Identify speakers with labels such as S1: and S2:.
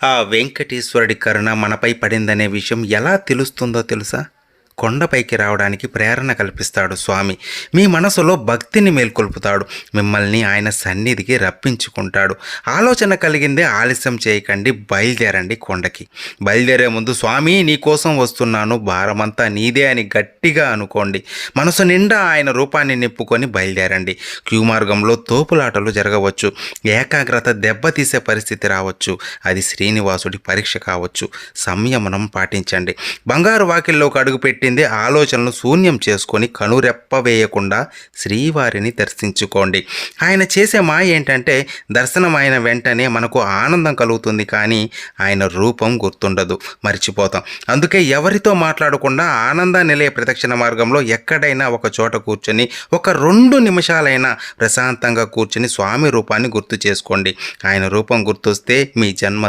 S1: ఆ వెంకటేశ్వరుడి కరుణ మనపై పడిందనే విషయం ఎలా తెలుస్తుందో తెలుసా? కొండపైకి రావడానికి ప్రేరణ కల్పిస్తాడు స్వామి. మీ మనసులో భక్తిని మేల్కొల్పుతాడు. మిమ్మల్ని ఆయన సన్నిధికి రప్పించుకుంటాడు. ఆలోచన కలిగిందే, ఆలస్యం చేయకండి, బయలుదేరండి కొండకి. బయలుదేరే ముందు స్వామి నీ కోసం వస్తున్నాను, భారమంతా నీదే అని గట్టిగా అనుకోండి. మనసు నిండా ఆయన రూపాన్ని నింపుకొని బయలుదేరండి. క్యూ మార్గంలో తోపులాటలు జరగవచ్చు, ఏకాగ్రత దెబ్బతీసే పరిస్థితి రావచ్చు. అది శ్రీనివాసుడి పరీక్ష కావచ్చు. సంయమనం పాటించండి. బంగారు వాకిల్లోకి అడుగుపెట్టి ఆలోచనలు శూన్యం చేసుకొని కనురెప్ప వేయకుండా శ్రీవారిని దర్శించుకోండి. ఆయన చేసే మాయ ఏంటంటే, దర్శనం అయిన వెంటనే మనకు ఆనందం కలుగుతుంది, కానీ ఆయన రూపం గుర్తుండదు, మర్చిపోతాం. అందుకే ఎవరితో మాట్లాడకుండా ఆనంద నిలయ ప్రదక్షిణ మార్గంలో ఎక్కడైనా ఒక చోట కూర్చొని ఒక 2 నిమిషాలైనా ప్రశాంతంగా కూర్చొని స్వామి రూపాన్ని గుర్తు చేసుకోండి. ఆయన రూపం గుర్తొస్తే మీ జన్మ